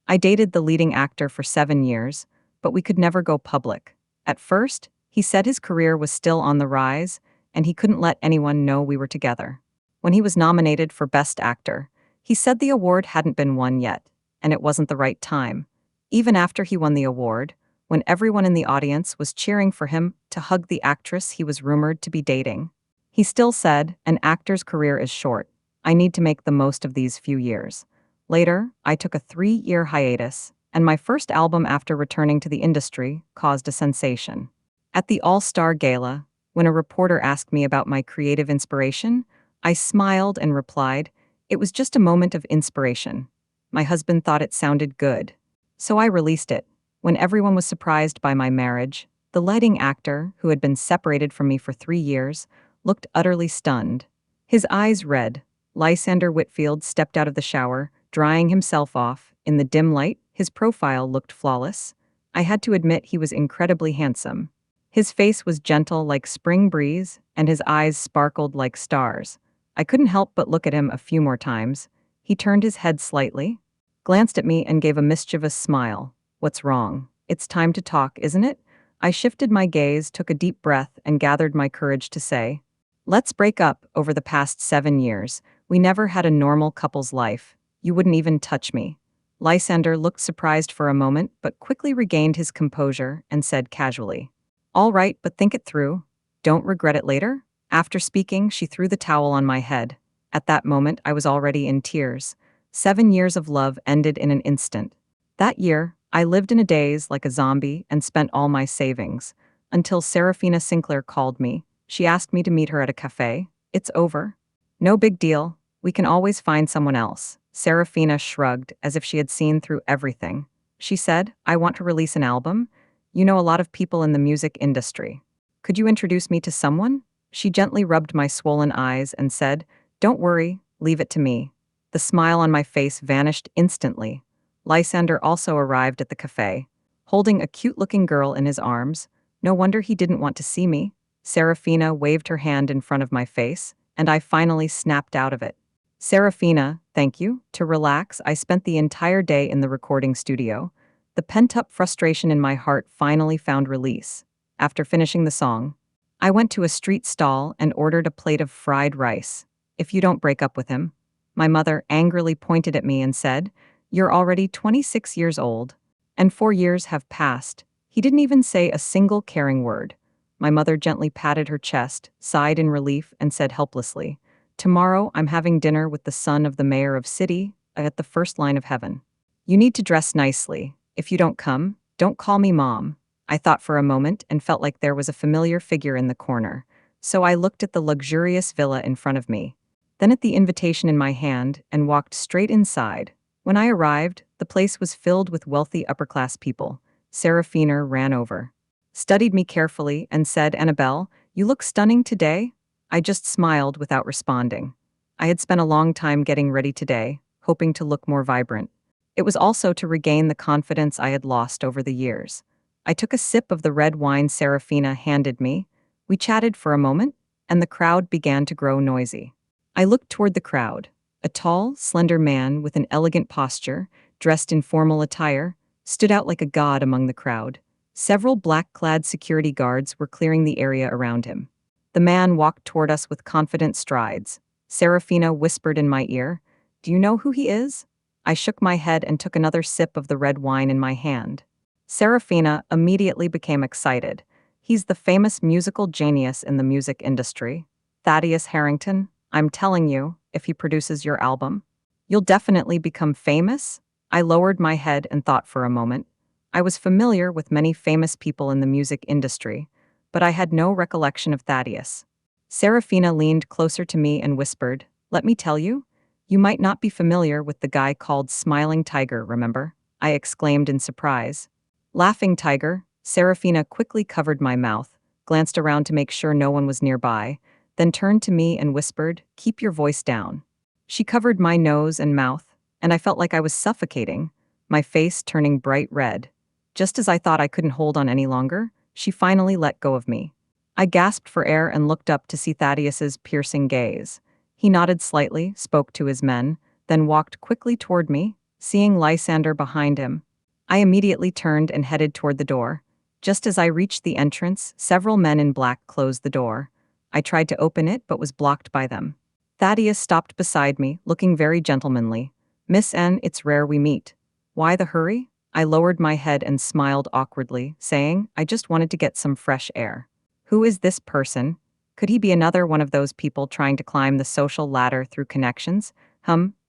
I dated the leading actor for 7 years, but we could never go public. At first, he said his career was still on the rise, and he couldn't let anyone know we were together. When he was nominated for Best Actor, he said the award hadn't been won yet, and it wasn't the right time. Even after he won the award, when everyone in the audience was cheering for him to hug the actress he was rumored to be dating, he still said, "An actor's career is short. I need to make the most of these few years." Later, I took a 3-year hiatus, and my first album after returning to the industry caused a sensation. At the All-Star Gala, when a reporter asked me about my creative inspiration, I smiled and replied, "It was just a moment of inspiration." My husband thought it sounded good, so I released it. When everyone was surprised by my marriage, the leading actor, who had been separated from me for 3 years, looked utterly stunned. His eyes red. Lysander Whitfield stepped out of the shower, drying himself off. In the dim light, his profile looked flawless. I had to admit he was incredibly handsome. His face was gentle like spring breeze, and his eyes sparkled like stars. I couldn't help but look at him a few more times. He turned his head slightly, glanced at me, and gave a mischievous smile. "What's wrong? It's time to talk, isn't it?" I shifted my gaze, took a deep breath, and gathered my courage to say, "Let's break up. Over the past 7 years, we never had a normal couple's life. You wouldn't even touch me." Lysander looked surprised for a moment, but quickly regained his composure and said casually, "All right, but think it through. Don't regret it later." After speaking, she threw the towel on my head. At that moment, I was already in tears. 7 years of love ended in an instant. That year, I lived in a daze like a zombie and spent all my savings. Until Serafina Sinclair called me. She asked me to meet her at a cafe. "It's over." "No big deal. We can always find someone else." Serafina shrugged, as if she had seen through everything. She said, "I want to release an album. You know a lot of people in the music industry. Could you introduce me to someone?" She gently rubbed my swollen eyes and said, "Don't worry, leave it to me." The smile on my face vanished instantly. Lysander also arrived at the cafe, holding a cute-looking girl in his arms. No wonder he didn't want to see me. Serafina waved her hand in front of my face, and I finally snapped out of it. "Serafina, thank you." To relax, I spent the entire day in the recording studio. The pent-up frustration in my heart finally found release. After finishing the song, I went to a street stall and ordered a plate of fried rice. "If you don't break up with him," my mother angrily pointed at me and said, "You're already 26 years old, and 4 years have passed." He didn't even say a single caring word. My mother gently patted her chest, sighed in relief, and said helplessly, "Tomorrow I'm having dinner with the son of the mayor of city, at the first line of heaven. You need to dress nicely. If you don't come, don't call me mom." I thought for a moment and felt like there was a familiar figure in the corner, so I looked at the luxurious villa in front of me, then at the invitation in my hand, and walked straight inside. When I arrived, the place was filled with wealthy upper-class people. Serafina ran over, studied me carefully, and said, "Annabelle, you look stunning today." I just smiled without responding. I had spent a long time getting ready today, hoping to look more vibrant. It was also to regain the confidence I had lost over the years. I took a sip of the red wine Serafina handed me. We chatted for a moment, and the crowd began to grow noisy. I looked toward the crowd. A tall, slender man with an elegant posture, dressed in formal attire, stood out like a god among the crowd. Several black-clad security guards were clearing the area around him. The man walked toward us with confident strides. Serafina whispered in my ear, "Do you know who he is?" I shook my head and took another sip of the red wine in my hand. Serafina immediately became excited. "He's the famous musical genius in the music industry. Thaddeus Harrington. I'm telling you, if he produces your album, you'll definitely become famous." I lowered my head and thought for a moment. I was familiar with many famous people in the music industry, but I had no recollection of Thaddeus. Serafina leaned closer to me and whispered, "Let me tell you, you might not be familiar with the guy called Smiling Tiger, remember?" I exclaimed in surprise. "Laughing Tiger." Serafina quickly covered my mouth, glanced around to make sure no one was nearby, then turned to me and whispered, "Keep your voice down." She covered my nose and mouth, and I felt like I was suffocating, my face turning bright red. Just as I thought I couldn't hold on any longer, she finally let go of me. I gasped for air and looked up to see Thaddeus's piercing gaze. He nodded slightly, spoke to his men, then walked quickly toward me. seeing Lysander behind him. I immediately turned and headed toward the door. Just as I reached the entrance, several men in black closed the door. I tried to open it but was blocked by them. Thaddeus stopped beside me, looking very gentlemanly. "Miss N, it's rare we meet. Why the hurry?" I lowered my head and smiled awkwardly, saying, "I just wanted to get some fresh air." "Who is this person? Could he be another one of those people trying to climb the social ladder through connections?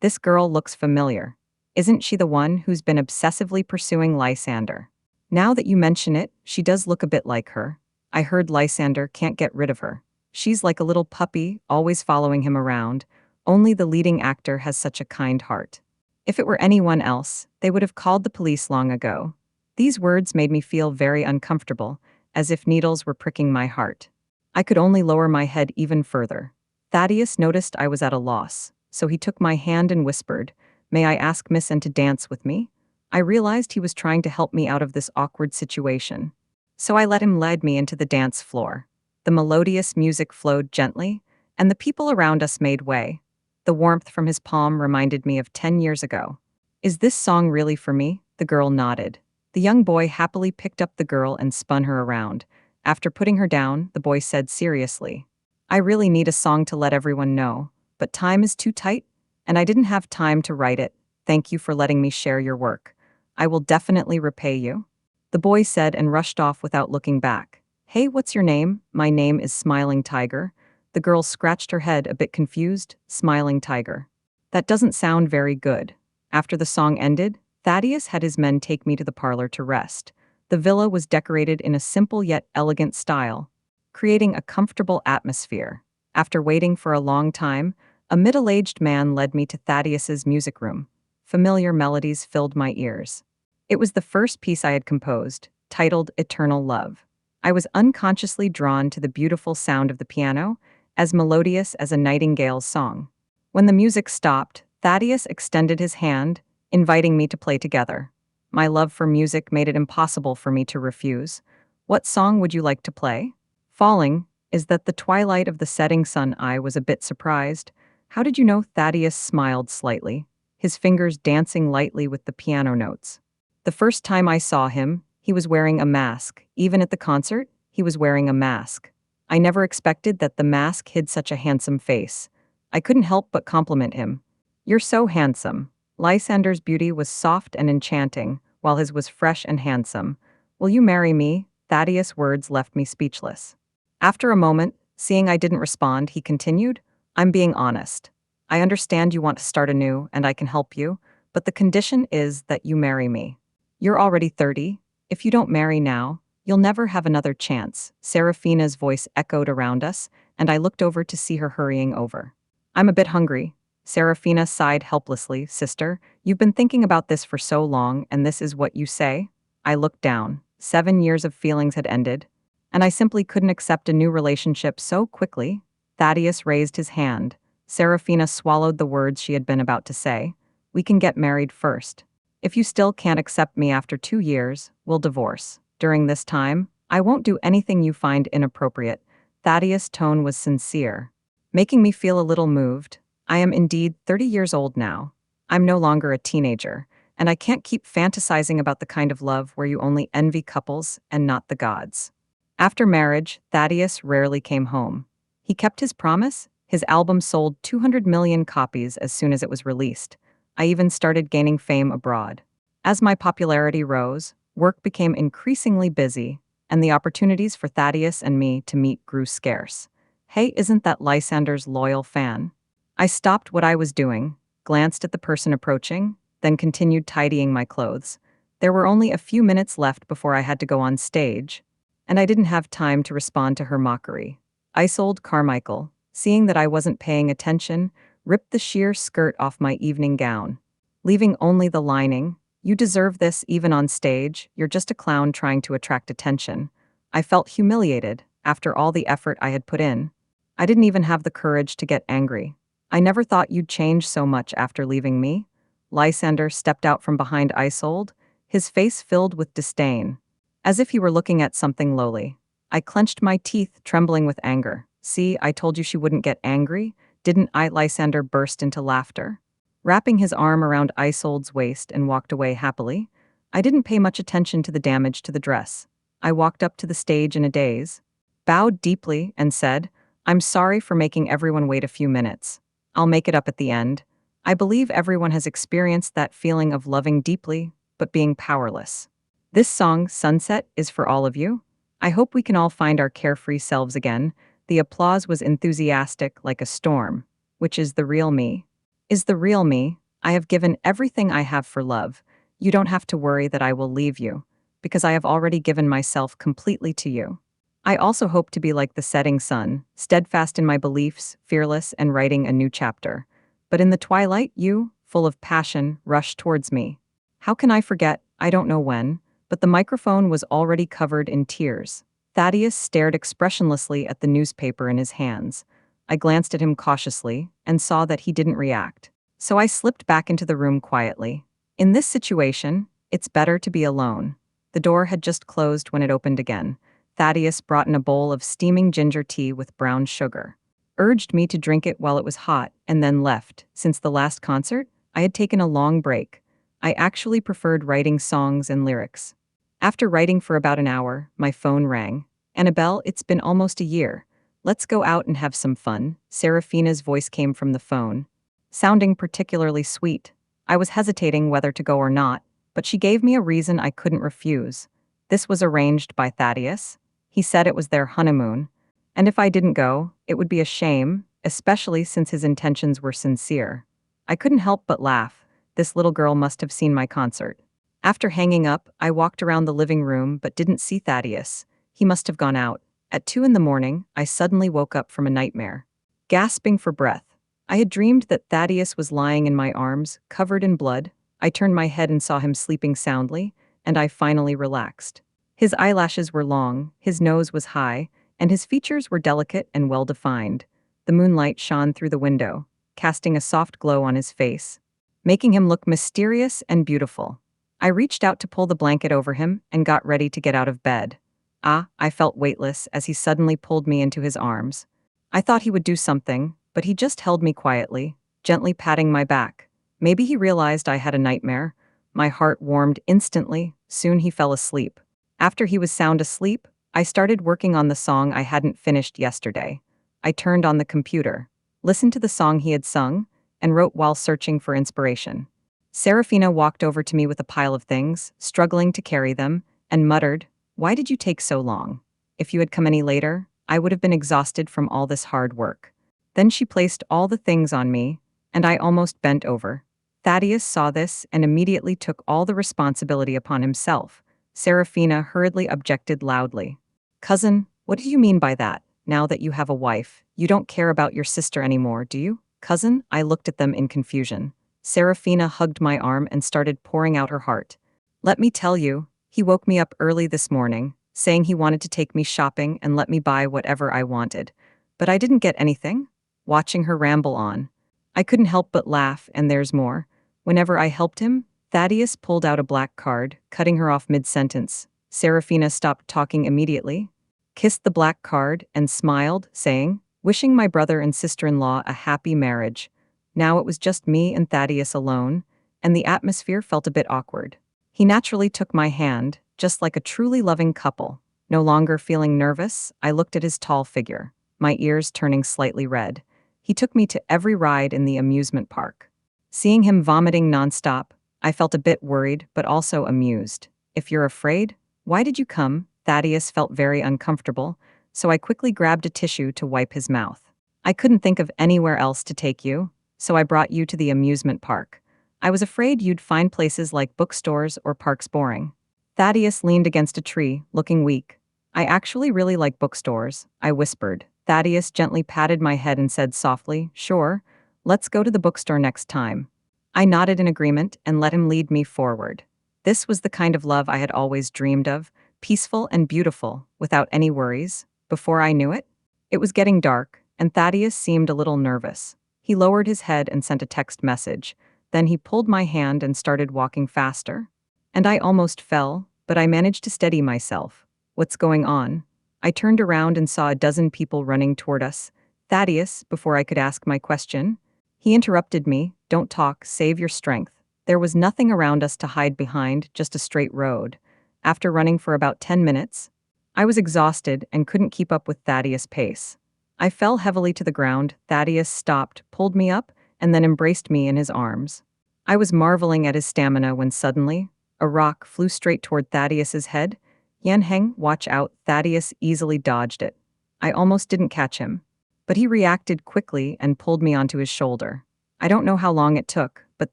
This girl looks familiar. Isn't she the one who's been obsessively pursuing Lysander? Now that you mention it, she does look a bit like her. I heard Lysander can't get rid of her. She's like a little puppy, always following him around. Only the leading actor has such a kind heart. If it were anyone else, they would have called the police long ago." These words made me feel very uncomfortable, as if needles were pricking my heart. I could only lower my head even further. Thaddeus noticed I was at a loss, so he took my hand and whispered, "May I ask Miss N to dance with me?" I realized he was trying to help me out of this awkward situation. So I let him lead me into the dance floor. The melodious music flowed gently, and the people around us made way. The warmth from his palm reminded me of 10 years ago. "Is this song really for me?" The girl nodded. The young boy happily picked up the girl and spun her around. After putting her down, the boy said seriously, "I really need a song to let everyone know, but time is too tight, and I didn't have time to write it. Thank you for letting me share your work. I will definitely repay you," the boy said and rushed off without looking back. "Hey, what's your name?" "My name is Smiling Tiger." The girl scratched her head, a bit confused. "Smiling Tiger. That doesn't sound very good." After the song ended, Thaddeus had his men take me to the parlor to rest. The villa was decorated in a simple yet elegant style, creating a comfortable atmosphere. After waiting for a long time, a middle-aged man led me to Thaddeus's music room. Familiar melodies filled my ears. It was the first piece I had composed, titled Eternal Love. I was unconsciously drawn to the beautiful sound of the piano, as melodious as a nightingale's song. When the music stopped, Thaddeus extended his hand, inviting me to play together. My love for music made it impossible for me to refuse. "What song would you like to play?" "Falling." "Is that the twilight of the setting sun?" I was a bit surprised. "How did you know?" Thaddeus smiled slightly, his fingers dancing lightly with the piano notes. "The first time I saw him, he was wearing a mask. Even at the concert, he was wearing a mask. I never expected that the mask hid such a handsome face. I couldn't help but compliment him. 'You're so handsome.' Lysander's beauty was soft and enchanting, while his was fresh and handsome. 'Will you marry me?' Thaddeus' words left me speechless. After a moment, seeing I didn't respond, he continued, 'I'm being honest. I understand you want to start anew, and I can help you, but the condition is that you marry me. You're already 30. If you don't marry now, you'll never have another chance.' Serafina's voice echoed around us, and I looked over to see her hurrying over. 'I'm a bit hungry.' Serafina sighed helplessly. 'Sister, you've been thinking about this for so long, and this is what you say?' I looked down. 7 years of feelings had ended, and I simply couldn't accept a new relationship so quickly. Thaddeus raised his hand. Serafina swallowed the words she had been about to say. 'We can get married first. If you still can't accept me after 2 years, we'll divorce. During this time, I won't do anything you find inappropriate.' Thaddeus' tone was sincere, making me feel a little moved. I am indeed 30 years old now. I'm no longer a teenager, and I can't keep fantasizing about the kind of love where you only envy couples and not the gods. After marriage, Thaddeus rarely came home. He kept his promise. His album sold 200 million copies as soon as it was released. I even started gaining fame abroad. As my popularity rose, work became increasingly busy, and the opportunities for Thaddeus and me to meet grew scarce. Hey, isn't that Lysander's loyal fan? I stopped what I was doing, glanced at the person approaching, then continued tidying my clothes. There were only a few minutes left before I had to go on stage, and I didn't have time to respond to her mockery. Isolde Carmichael, seeing that I wasn't paying attention, ripped the sheer skirt off my evening gown, leaving only the lining. "You deserve this even on stage. You're just a clown trying to attract attention." I felt humiliated after all the effort I had put in. I didn't even have the courage to get angry. "I never thought you'd change so much after leaving me." Lysander stepped out from behind Isolde, his face filled with disdain, as if he were looking at something lowly. I clenched my teeth, trembling with anger. "See, I told you she wouldn't get angry, didn't I?" Lysander burst into laughter. wrapping his arm around Isolde's waist and walked away happily. I didn't pay much attention to the damage to the dress. I walked up to the stage in a daze, bowed deeply, and said, "I'm sorry for making everyone wait a few minutes. I'll make it up at the end. I believe everyone has experienced that feeling of loving deeply, but being powerless. This song, Sunset, is for all of you. I hope we can all find our carefree selves again." The applause was enthusiastic like a storm, which is the real me. Is the real me. I have given everything I have for love. You don't have to worry that I will leave you, because I have already given myself completely to you. I also hope to be like the setting sun, steadfast in my beliefs, fearless, and writing a new chapter. But in the twilight, you, full of passion, rushed towards me. How can I forget? I don't know when, but the microphone was already covered in tears. Thaddeus stared expressionlessly at the newspaper in his hands. I glanced at him cautiously and saw that he didn't react. So I slipped back into the room quietly. In this situation, it's better to be alone. The door had just closed when it opened again. Thaddeus brought in a bowl of steaming ginger tea with brown sugar, urged me to drink it while it was hot, and then left. Since the last concert, I had taken a long break. I actually preferred writing songs and lyrics. After writing for about an hour, my phone rang. "Annabelle, it's been almost a year. Let's go out and have some fun." Serafina's voice came from the phone, sounding particularly sweet. I was hesitating whether to go or not, but she gave me a reason I couldn't refuse. This was arranged by Thaddeus. He said it was their honeymoon, and if I didn't go, it would be a shame, especially since his intentions were sincere. I couldn't help but laugh. This little girl must have seen my concert. After hanging up, I walked around the living room but didn't see Thaddeus. He must have gone out. At 2 in the morning, I suddenly woke up from a nightmare, gasping for breath. I had dreamed that Thaddeus was lying in my arms, covered in blood. I turned my head and saw him sleeping soundly, and I finally relaxed. His eyelashes were long, his nose was high, and his features were delicate and well-defined. The moonlight shone through the window, casting a soft glow on his face, making him look mysterious and beautiful. I reached out to pull the blanket over him and got ready to get out of bed. I felt weightless as he suddenly pulled me into his arms. I thought he would do something, but he just held me quietly, gently patting my back. Maybe he realized I had a nightmare. My heart warmed instantly. Soon he fell asleep. After he was sound asleep, I started working on the song I hadn't finished yesterday. I turned on the computer, listened to the song he had sung, and wrote while searching for inspiration. Serafina walked over to me with a pile of things, struggling to carry them, and muttered, "Why did you take so long? If you had come any later, I would have been exhausted from all this hard work." Then she placed all the things on me, and I almost bent over. Thaddeus saw this and immediately took all the responsibility upon himself. Serafina hurriedly objected loudly. "Cousin, what do you mean by that? Now that you have a wife, you don't care about your sister anymore, do you?" "Cousin?" I looked at them in confusion. Serafina hugged my arm and started pouring out her heart. "Let me tell you, he woke me up early this morning, saying he wanted to take me shopping and let me buy whatever I wanted. But I didn't get anything." Watching her ramble on, I couldn't help but laugh, and there's more. Whenever I helped him, Thaddeus pulled out a black card, cutting her off mid-sentence. Serafina stopped talking immediately, kissed the black card, and smiled, saying, "Wishing my brother and sister-in-law a happy marriage." Now it was just me and Thaddeus alone, and the atmosphere felt a bit awkward. He naturally took my hand, just like a truly loving couple. No longer feeling nervous, I looked at his tall figure, my ears turning slightly red. He took me to every ride in the amusement park. Seeing him vomiting nonstop, I felt a bit worried but also amused. "If you're afraid, why did you come?" Thaddeus felt very uncomfortable, so I quickly grabbed a tissue to wipe his mouth. "I couldn't think of anywhere else to take you, so I brought you to the amusement park. I was afraid you'd find places like bookstores or parks boring." Thaddeus leaned against a tree, looking weak. "I actually really like bookstores," I whispered. Thaddeus gently patted my head and said softly, "Sure, let's go to the bookstore next time." I nodded in agreement and let him lead me forward. This was the kind of love I had always dreamed of, peaceful and beautiful, without any worries. Before I knew it, it was getting dark, and Thaddeus seemed a little nervous. He lowered his head and sent a text message. Then he pulled my hand and started walking faster. And I almost fell, but I managed to steady myself. "What's going on?" I turned around and saw a dozen people running toward us. "Thaddeus," before I could ask my question, He interrupted me. Don't talk, save your strength. There was nothing around us to hide behind, just a straight road. After running for about 10 minutes, I was exhausted and couldn't keep up with Thaddeus' pace. I fell heavily to the ground. Thaddeus stopped, pulled me up, and then embraced me in his arms. I was marveling at his stamina when suddenly, a rock flew straight toward Thaddeus's head. Yan Heng, watch out, Thaddeus easily dodged it. I almost didn't catch him, but he reacted quickly and pulled me onto his shoulder. I don't know how long it took, but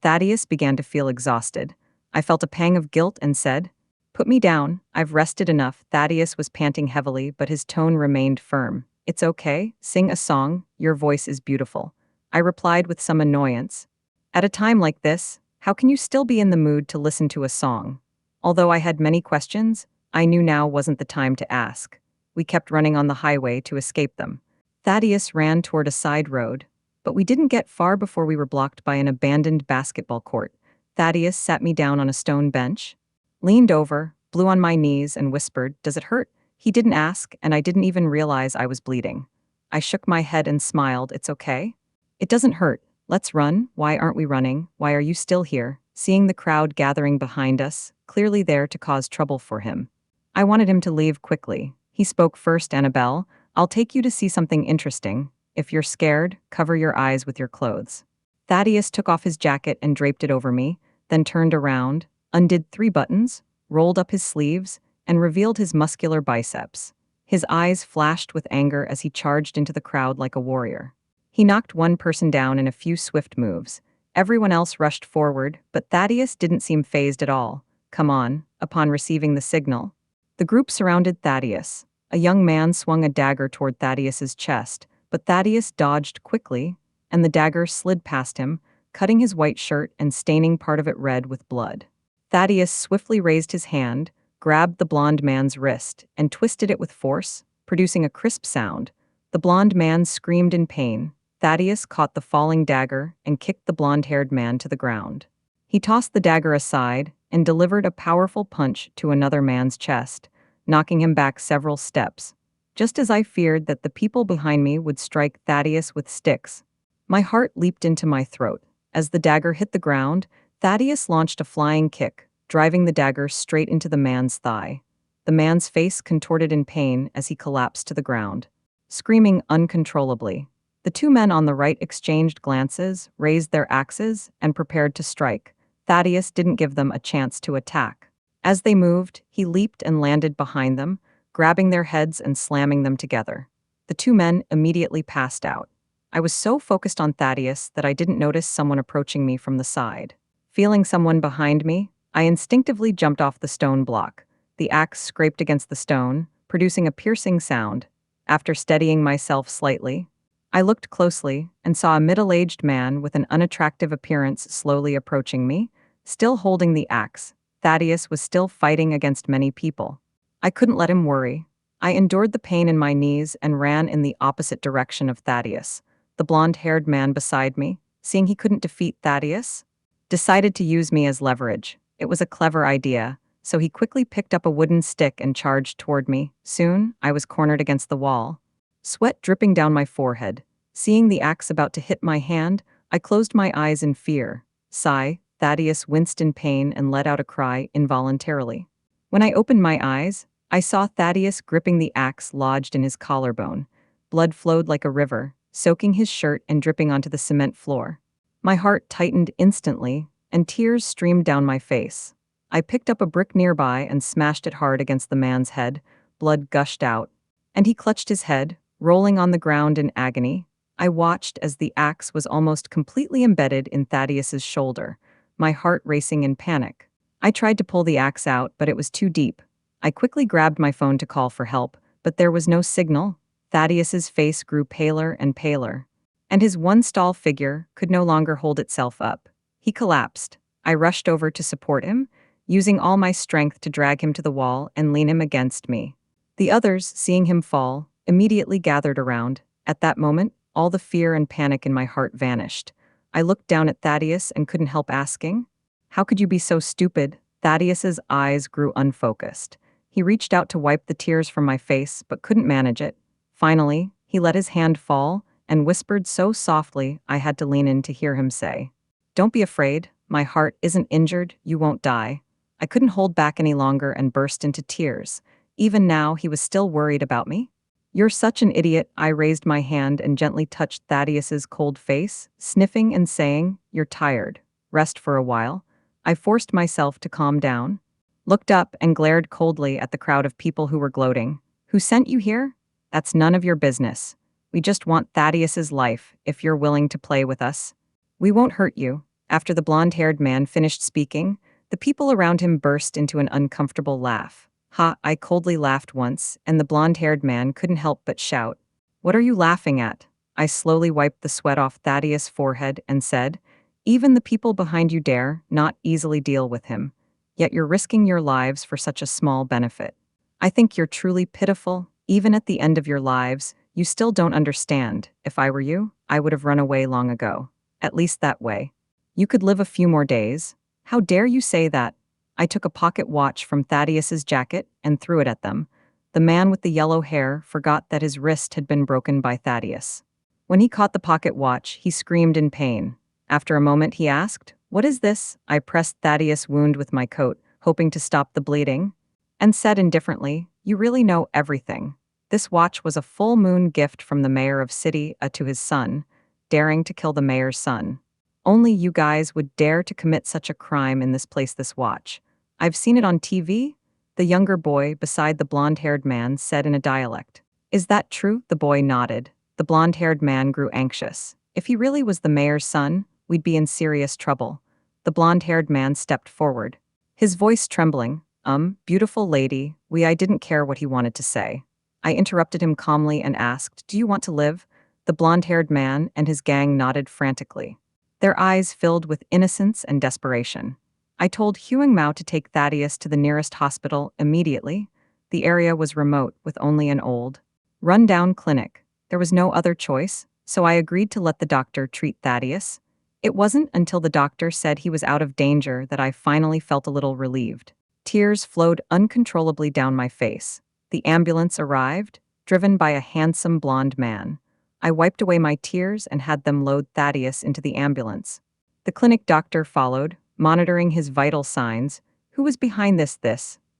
Thaddeus began to feel exhausted. I felt a pang of guilt and said, "Put me down, I've rested enough." Thaddeus was panting heavily, but his tone remained firm. "It's okay, sing a song, your voice is beautiful." I replied with some annoyance. At a time like this, how can you still be in the mood to listen to a song? Although I had many questions, I knew now wasn't the time to ask. We kept running on the highway to escape them. Thaddeus ran toward a side road, but we didn't get far before we were blocked by an abandoned basketball court. Thaddeus sat me down on a stone bench, leaned over, blew on my knees, and whispered, "Does it hurt?" He didn't ask, and I didn't even realize I was bleeding. I shook my head and smiled. "It's okay. It doesn't hurt. Let's run." "Why aren't we running? Why are you still here?" Seeing the crowd gathering behind us, clearly there to cause trouble for him, I wanted him to leave quickly. He spoke first. "Annabelle, I'll take you to see something interesting. If you're scared, cover your eyes with your clothes." Thaddeus took off his jacket and draped it over me, then turned around, undid 3 buttons, rolled up his sleeves, and revealed his muscular biceps. His eyes flashed with anger as he charged into the crowd like a warrior. He knocked one person down in a few swift moves. Everyone else rushed forward, but Thaddeus didn't seem fazed at all. "Come on." Upon receiving the signal, the group surrounded Thaddeus. A young man swung a dagger toward Thaddeus's chest, but Thaddeus dodged quickly, and the dagger slid past him, cutting his white shirt and staining part of it red with blood. Thaddeus swiftly raised his hand, grabbed the blond man's wrist, and twisted it with force, producing a crisp sound. The blond man screamed in pain. Thaddeus caught the falling dagger and kicked the blond-haired man to the ground. He tossed the dagger aside and delivered a powerful punch to another man's chest, knocking him back several steps. Just as I feared that the people behind me would strike Thaddeus with sticks, my heart leaped into my throat. As the dagger hit the ground, Thaddeus launched a flying kick, driving the dagger straight into the man's thigh. The man's face contorted in pain as he collapsed to the ground, screaming uncontrollably. The 2 men on the right exchanged glances, raised their axes, and prepared to strike. Thaddeus didn't give them a chance to attack. As they moved, he leaped and landed behind them, grabbing their heads and slamming them together. The 2 men immediately passed out. I was so focused on Thaddeus that I didn't notice someone approaching me from the side. Feeling someone behind me, I instinctively jumped off the stone block. The axe scraped against the stone, producing a piercing sound. After steadying myself slightly, I looked closely and saw a middle-aged man with an unattractive appearance slowly approaching me, still holding the axe. Thaddeus was still fighting against many people. I couldn't let him worry. I endured the pain in my knees and ran in the opposite direction of Thaddeus. The blonde-haired man beside me, seeing he couldn't defeat Thaddeus, decided to use me as leverage. It was a clever idea, so he quickly picked up a wooden stick and charged toward me. Soon, I was cornered against the wall, sweat dripping down my forehead. Seeing the axe about to hit my hand, I closed my eyes in fear. Sigh. Thaddeus winced in pain and let out a cry involuntarily. When I opened my eyes, I saw Thaddeus gripping the axe lodged in his collarbone. Blood flowed like a river, soaking his shirt and dripping onto the cement floor. My heart tightened instantly, and tears streamed down my face. I picked up a brick nearby and smashed it hard against the man's head. Blood gushed out, and he clutched his head, rolling on the ground in agony. I watched as the axe was almost completely embedded in Thaddeus's shoulder, my heart racing in panic. I tried to pull the axe out, but it was too deep. I quickly grabbed my phone to call for help, but there was no signal. Thaddeus's face grew paler and paler, and his one-stall figure could no longer hold itself up. He collapsed. I rushed over to support him, using all my strength to drag him to the wall and lean him against me. The others, seeing him fall, immediately gathered around. At that moment, all the fear and panic in my heart vanished. I looked down at Thaddeus and couldn't help asking, "How could you be so stupid?" Thaddeus's eyes grew unfocused. He reached out to wipe the tears from my face, but couldn't manage it. Finally, he let his hand fall and whispered so softly I had to lean in to hear him say, "Don't be afraid, my heart isn't injured, you won't die." I couldn't hold back any longer and burst into tears. Even now, he was still worried about me. "You're such an idiot." I raised my hand and gently touched Thaddeus's cold face, sniffing and saying, "You're tired. Rest for a while." I forced myself to calm down, looked up and glared coldly at the crowd of people who were gloating. "Who sent you here? That's none of your business. We just want Thaddeus's life, if you're willing to play with us. We won't hurt you." After the blonde-haired man finished speaking, the people around him burst into an uncomfortable laugh. Ha, I coldly laughed once, and the blonde-haired man couldn't help but shout, "What are you laughing at?" I slowly wiped the sweat off Thaddeus' forehead and said, "Even the people behind you dare not easily deal with him, yet you're risking your lives for such a small benefit. I think you're truly pitiful. Even at the end of your lives, you still don't understand. If I were you, I would have run away long ago. At least that way you could live a few more days. How dare you say that?" I took a pocket watch from Thaddeus's jacket and threw it at them. The man with the yellow hair forgot that his wrist had been broken by Thaddeus. When he caught the pocket watch, he screamed in pain. After a moment, he asked, "What is this?" I pressed Thaddeus' wound with my coat, hoping to stop the bleeding, and said indifferently, "You really know everything. This watch was a full moon gift from the mayor of City to his son, daring to kill the mayor's son. Only you guys would dare to commit such a crime in this place. This watch. I've seen it on TV," the younger boy beside the blonde-haired man said in a dialect. "Is that true?" The boy nodded. The blonde-haired man grew anxious. If he really was the mayor's son, we'd be in serious trouble. The blonde-haired man stepped forward, his voice trembling. Beautiful lady, I didn't care what he wanted to say. I interrupted him calmly and asked, "Do you want to live?" The blonde-haired man and his gang nodded frantically, their eyes filled with innocence and desperation. I told Huang Mao to take Thaddeus to the nearest hospital immediately. The area was remote with only an old, run-down clinic. There was no other choice, so I agreed to let the doctor treat Thaddeus. It wasn't until the doctor said he was out of danger that I finally felt a little relieved. Tears flowed uncontrollably down my face. The ambulance arrived, driven by a handsome blonde man. I wiped away my tears and had them load Thaddeus into the ambulance. The clinic doctor followed, monitoring his vital signs. "Who was behind this?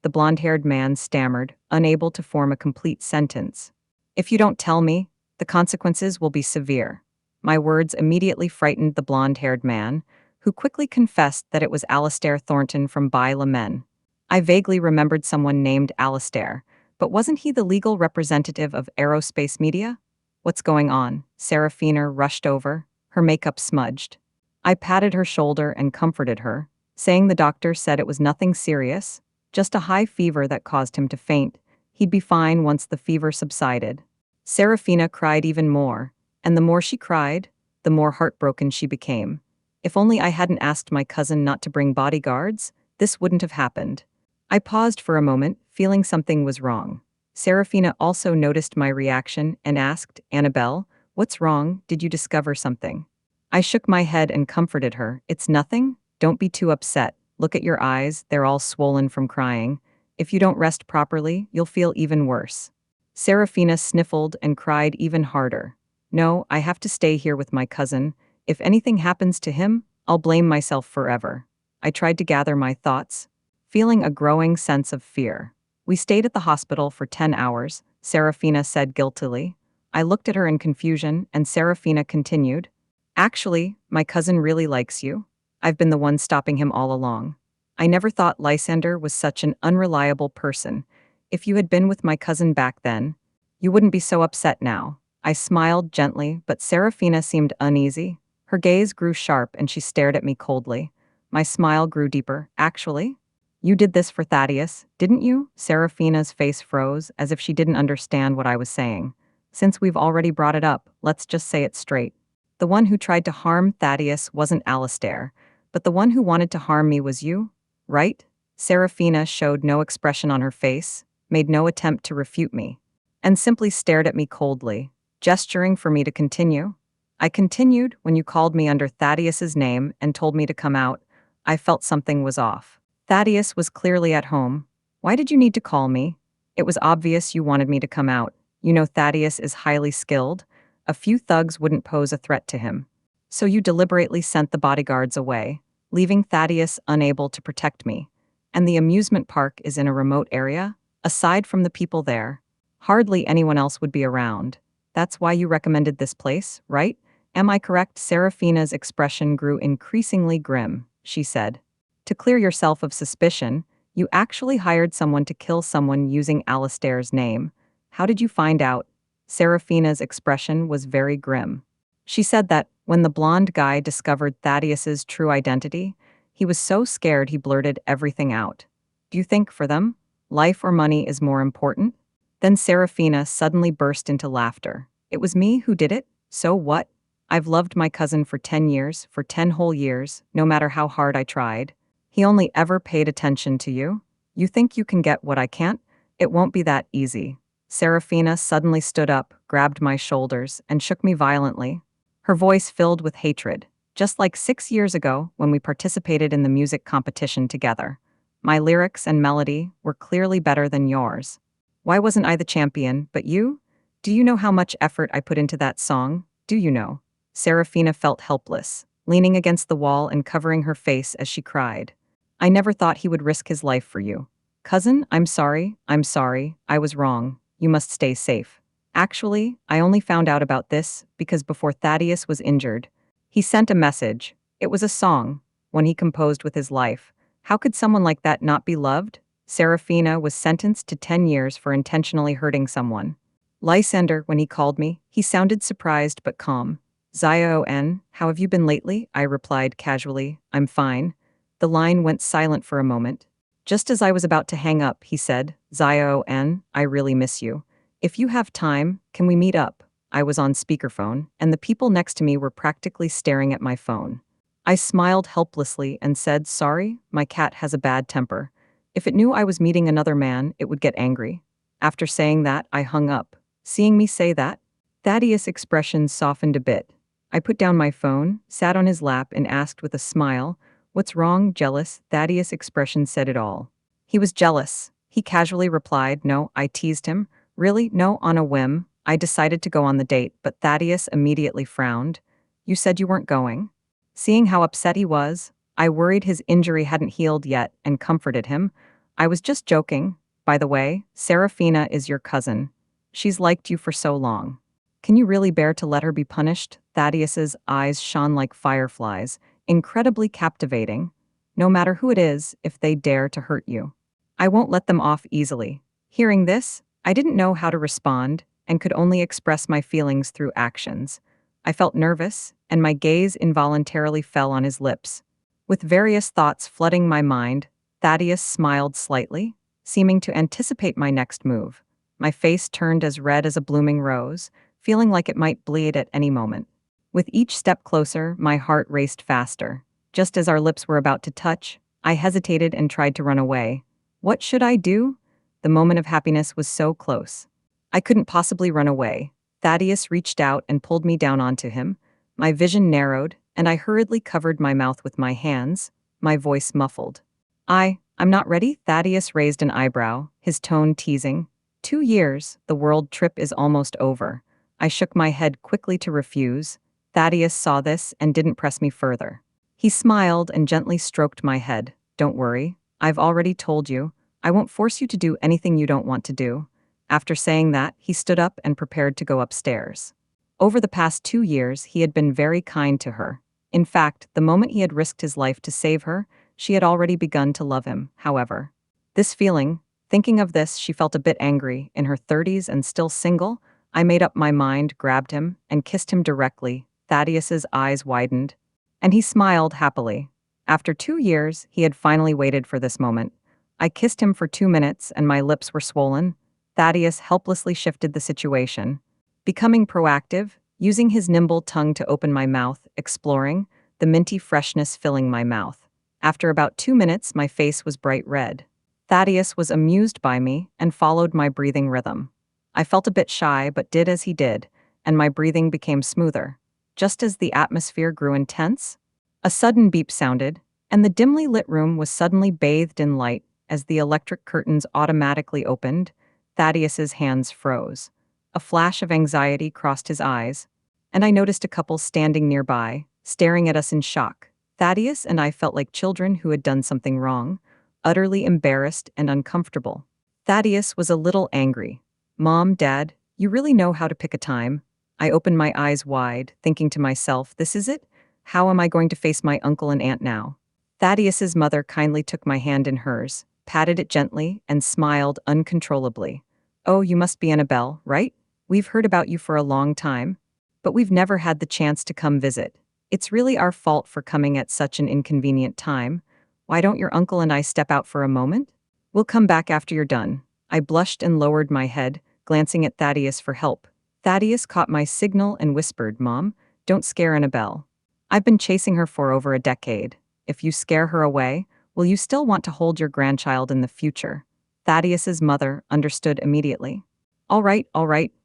The blonde-haired man stammered, unable to form a complete sentence. "If you don't tell me, the consequences will be severe." My words immediately frightened the blonde-haired man, who quickly confessed that it was Alistair Thornton from Bai Lamen. I vaguely remembered someone named Alistair, but wasn't he the legal representative of Aerospace Media? "What's going on?" Serafina rushed over, her makeup smudged. I patted her shoulder and comforted her, saying the doctor said it was nothing serious, just a high fever that caused him to faint. He'd be fine once the fever subsided. Serafina cried even more, and the more she cried, the more heartbroken she became. If only I hadn't asked my cousin not to bring bodyguards, this wouldn't have happened. I paused for a moment, feeling something was wrong. Serafina also noticed my reaction and asked, "Annabelle, what's wrong? Did you discover something?" I shook my head and comforted her. "It's nothing. Don't be too upset. Look at your eyes, they're all swollen from crying. If you don't rest properly, you'll feel even worse." Serafina sniffled and cried even harder. "No, I have to stay here with my cousin. If anything happens to him, I'll blame myself forever." I tried to gather my thoughts, feeling a growing sense of fear. "We stayed at the hospital for 10 hours, Serafina said guiltily. I looked at her in confusion, and Serafina continued, "Actually, my cousin really likes you. I've been the one stopping him all along. I never thought Lysander was such an unreliable person. If you had been with my cousin back then, you wouldn't be so upset now." I smiled gently, but Serafina seemed uneasy. Her gaze grew sharp and she stared at me coldly. My smile grew deeper. "Actually? You did this for Thaddeus, didn't you?" Serafina's face froze, as if she didn't understand what I was saying. "Since we've already brought it up, let's just say it straight. The one who tried to harm Thaddeus wasn't Alistair, but the one who wanted to harm me was you, right?" Serafina showed no expression on her face, made no attempt to refute me, and simply stared at me coldly, gesturing for me to continue. I continued. "When you called me under Thaddeus's name and told me to come out, I felt something was off. Thaddeus was clearly at home. Why did you need to call me? It was obvious you wanted me to come out. You know Thaddeus is highly skilled, A few thugs wouldn't pose a threat to him. So you deliberately sent the bodyguards away, leaving Thaddeus unable to protect me. And the amusement park is in a remote area? Aside from the people there, hardly anyone else would be around. That's why you recommended this place, right? Am I correct? Serafina's expression grew increasingly grim. She said, to clear yourself of suspicion, you actually hired someone to kill someone using Alistair's name. How did you find out? Serafina's expression was very grim. She said that when the blonde guy discovered Thaddeus's true identity, he was so scared he blurted everything out. Do you think, for them, life or money is more important? Then Serafina suddenly burst into laughter. It was me who did it? So what? I've loved my cousin for 10 years, for 10 whole years, no matter how hard I tried. He only ever paid attention to you? You think you can get what I can't? It won't be that easy. Serafina suddenly stood up, grabbed my shoulders, and shook me violently. Her voice filled with hatred, just like 6 years ago when we participated in the music competition together. My lyrics and melody were clearly better than yours. Why wasn't I the champion, but you? Do you know how much effort I put into that song? Do you know? Serafina felt helpless, leaning against the wall and covering her face as she cried. I never thought he would risk his life for you. Cousin, I'm sorry, I was wrong. You must stay safe. Actually, I only found out about this because before Thaddeus was injured, he sent a message. It was a song, one he composed with his life. How could someone like that not be loved? Serafina was sentenced to 10 years for intentionally hurting someone. Lysander, when he called me, he sounded surprised but calm. Zion, how have you been lately? I replied casually, I'm fine. The line went silent for a moment. Just as I was about to hang up, he said, Zion, I really miss you. If you have time, can we meet up? I was on speakerphone, and the people next to me were practically staring at my phone. I smiled helplessly and said, sorry, my cat has a bad temper. If it knew I was meeting another man, it would get angry. After saying that, I hung up. Seeing me say that, Thaddeus' expression softened a bit. I put down my phone, sat on his lap, and asked with a smile, what's wrong, jealous? Thaddeus' expression said it all. He was jealous. He casually replied, no, I teased him. Really? No, on a whim. I decided to go on the date, but Thaddeus immediately frowned. You said you weren't going? Seeing how upset he was, I worried his injury hadn't healed yet and comforted him. I was just joking. By the way, Serafina is your cousin. She's liked you for so long. Can you really bear to let her be punished? Thaddeus's eyes shone like fireflies, incredibly captivating. No matter who it is, if they dare to hurt you, I won't let them off easily. Hearing this, I didn't know how to respond and could only express my feelings through actions. I felt nervous, and my gaze involuntarily fell on his lips. With various thoughts flooding my mind, Thaddeus smiled slightly, seeming to anticipate my next move. My face turned as red as a blooming rose, feeling like it might bleed at any moment. With each step closer, my heart raced faster. Just as our lips were about to touch, I hesitated and tried to run away. What should I do? The moment of happiness was so close. I couldn't possibly run away. Thaddeus reached out and pulled me down onto him. My vision narrowed, and I hurriedly covered my mouth with my hands, my voice muffled. I'm not ready. Thaddeus raised an eyebrow, his tone teasing. 2 years, the world trip is almost over. I shook my head quickly to refuse. Thaddeus saw this and didn't press me further. He smiled and gently stroked my head. Don't worry, I've already told you. I won't force you to do anything you don't want to do. After saying that, he stood up and prepared to go upstairs. Over the past 2 years, he had been very kind to her. In fact, the moment he had risked his life to save her, she had already begun to love him, however. This feeling, thinking of this, she felt a bit angry. In her 30s and still single, I made up my mind, grabbed him, and kissed him directly. Thaddeus's eyes widened, and he smiled happily. After 2 years, he had finally waited for this moment. I kissed him for 2 minutes, and my lips were swollen. Thaddeus helplessly shifted the situation, becoming proactive, using his nimble tongue to open my mouth, exploring, the minty freshness filling my mouth. After about 2 minutes, my face was bright red. Thaddeus was amused by me and followed my breathing rhythm. I felt a bit shy but did as he did, and my breathing became smoother. Just as the atmosphere grew intense, a sudden beep sounded, and the dimly lit room was suddenly bathed in light. As the electric curtains automatically opened, Thaddeus's hands froze. A flash of anxiety crossed his eyes. and I noticed a couple standing nearby, staring at us in shock. Thaddeus and I felt like children who had done something wrong, utterly embarrassed and uncomfortable. Thaddeus was a little angry. Mom, Dad, you really know how to pick a time? I opened my eyes wide, thinking to myself, this is it? How am I going to face my uncle and aunt now? Thaddeus's mother kindly took my hand in hers, patted it gently, and smiled uncontrollably. Oh, you must be Annabelle, right? We've heard about you for a long time, but we've never had the chance to come visit. It's really our fault for coming at such an inconvenient time. Why don't your uncle and I step out for a moment? We'll come back after you're done. I blushed and lowered my head, glancing at Thaddeus for help. Thaddeus caught my signal and whispered, Mom, don't scare Annabelle. I've been chasing her for over a decade. If you scare her away, will you still want to hold your grandchild in the future? Thaddeus's mother understood immediately. All right,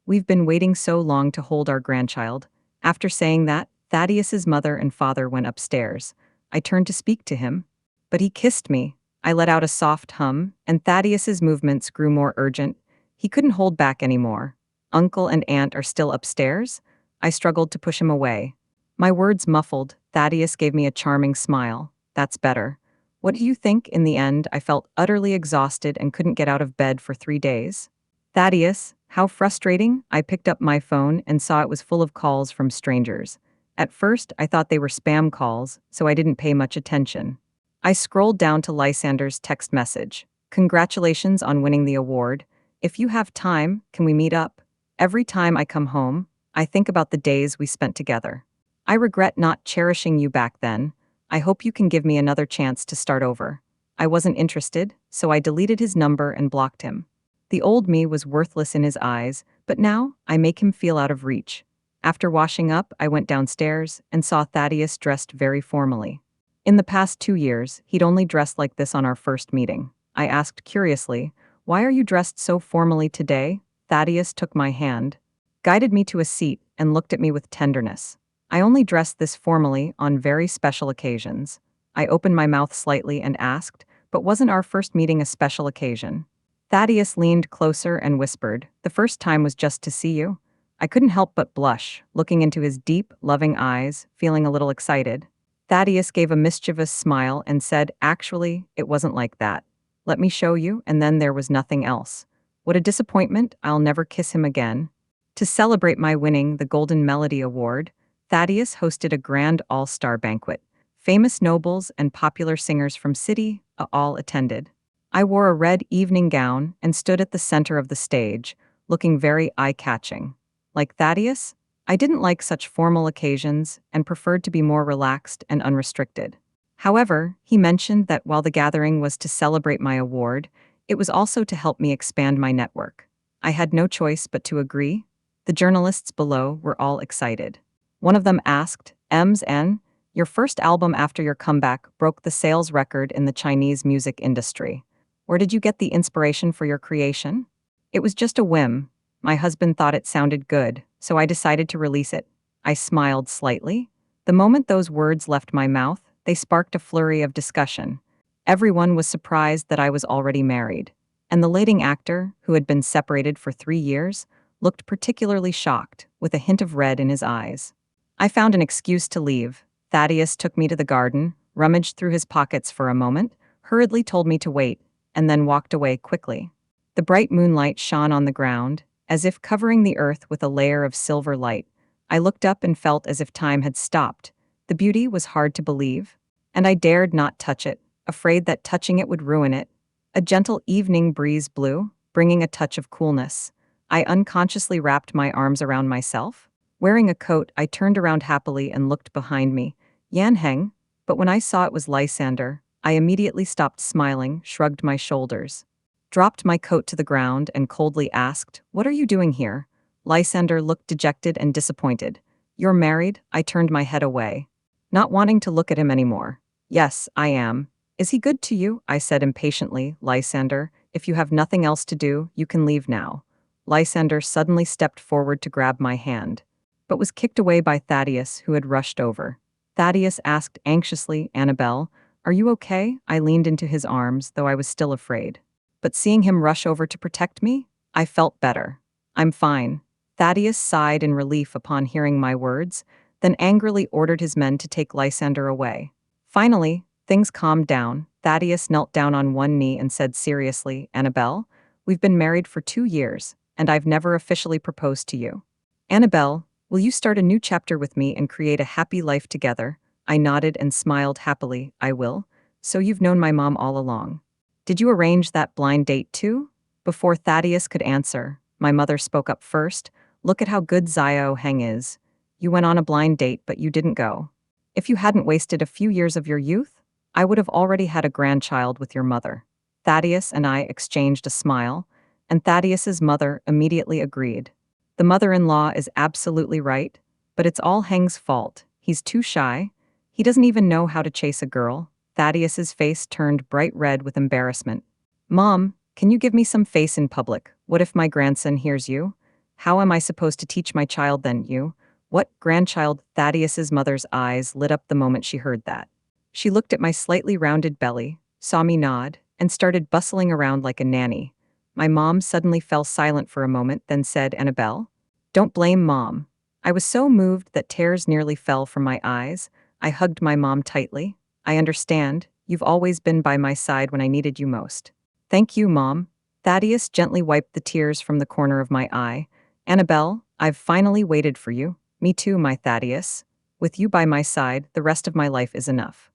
we've been waiting so long to hold our grandchild. After saying that, Thaddeus's mother and father went upstairs. I turned to speak to him, but he kissed me. I let out a soft hum, and Thaddeus's movements grew more urgent. He couldn't hold back anymore. Uncle and aunt are still upstairs? I struggled to push him away. My words muffled, Thaddeus gave me a charming smile. That's better. What do you think? In the end, I felt utterly exhausted and couldn't get out of bed for 3 days. Thaddeus, how frustrating. I picked up my phone and saw it was full of calls from strangers. At first, I thought they were spam calls, so I didn't pay much attention. I scrolled down to Lysander's text message. Congratulations on winning the award. If you have time, can we meet up? Every time I come home, I think about the days we spent together. I regret not cherishing you back then. I hope you can give me another chance to start over. I wasn't interested, so I deleted his number and blocked him. The old me was worthless in his eyes, but now I make him feel out of reach. After washing up, I went downstairs and saw Thaddeus dressed very formally. In the past 2 years, he'd only dressed like this on our first meeting. I asked curiously, "Why are you dressed so formally today?" Thaddeus took my hand, guided me to a seat, and looked at me with tenderness. I only dress this formally on very special occasions. I opened my mouth slightly and asked, but wasn't our first meeting a special occasion? Thaddeus leaned closer and whispered, the first time was just to see you. I couldn't help but blush, looking into his deep, loving eyes, feeling a little excited. Thaddeus gave a mischievous smile and said, actually, it wasn't like that. Let me show you, and then there was nothing else. What a disappointment, I'll never kiss him again. To celebrate my winning the Golden Melody Award, Thaddeus hosted a grand all-star banquet. Famous nobles and popular singers from city all attended. I wore a red evening gown and stood at the center of the stage, looking very eye-catching. Like Thaddeus, I didn't like such formal occasions and preferred to be more relaxed and unrestricted. However, he mentioned that while the gathering was to celebrate my award, it was also to help me expand my network. I had no choice but to agree. The journalists below were all excited. One of them asked, "MSN, your first album after your comeback broke the sales record in the Chinese music industry. Where did you get the inspiration for your creation?" It was just a whim. My husband thought it sounded good, so I decided to release it. I smiled slightly. The moment those words left my mouth, they sparked a flurry of discussion. Everyone was surprised that I was already married, and the leading actor, who had been separated for 3 years, looked particularly shocked, with a hint of red in his eyes. I found an excuse to leave. Thaddeus took me to the garden, rummaged through his pockets for a moment, hurriedly told me to wait, and then walked away quickly. The bright moonlight shone on the ground, as if covering the earth with a layer of silver light. I looked up and felt as if time had stopped. The beauty was hard to believe, and I dared not touch it, afraid that touching it would ruin it. A gentle evening breeze blew, bringing a touch of coolness. I unconsciously wrapped my arms around myself. Wearing a coat, I turned around happily and looked behind me. Yan Heng, but when I saw it was Lysander, I immediately stopped smiling, shrugged my shoulders, dropped my coat to the ground, and coldly asked, "What are you doing here?" Lysander looked dejected and disappointed. "You're married?" I turned my head away, not wanting to look at him anymore. "Yes, I am." "Is he good to you?" I said impatiently. "Lysander, if you have nothing else to do, you can leave now." Lysander suddenly stepped forward to grab my hand, but was kicked away by Thaddeus, who had rushed over. Thaddeus asked anxiously, "Annabelle, are you okay?" I leaned into his arms, though I was still afraid. But seeing him rush over to protect me, I felt better. "I'm fine." Thaddeus sighed in relief upon hearing my words, then angrily ordered his men to take Lysander away. Finally, things calmed down. Thaddeus knelt down on one knee and said seriously, Annabelle, we've been married for 2 years, and I've never officially proposed to you. Annabelle, will you start a new chapter with me and create a happy life together? I nodded and smiled happily. I will. So you've known my mom all along. Did you arrange that blind date too? Before Thaddeus could answer, my mother spoke up first. Look at how good Zio Heng is. You went on a blind date, but you didn't go. If you hadn't wasted a few years of your youth, I would have already had a grandchild with your mother. Thaddeus and I exchanged a smile, and Thaddeus's mother immediately agreed. The mother-in-law is absolutely right, but it's all Heng's fault. He's too shy. He doesn't even know how to chase a girl. Thaddeus's face turned bright red with embarrassment. Mom, can you give me some face in public? What if my grandson hears you? How am I supposed to teach my child then, you? What grandchild? Thaddeus's mother's eyes lit up the moment she heard that. She looked at my slightly rounded belly, saw me nod, and started bustling around like a nanny. My mom suddenly fell silent for a moment, then said, Annabelle? Don't blame Mom. I was so moved that tears nearly fell from my eyes. I hugged my mom tightly. I understand. You've always been by my side when I needed you most. Thank you, Mom. Thaddeus gently wiped the tears from the corner of my eye. Annabelle, I've finally waited for you. Me too, my Thaddeus. With you by my side, the rest of my life is enough.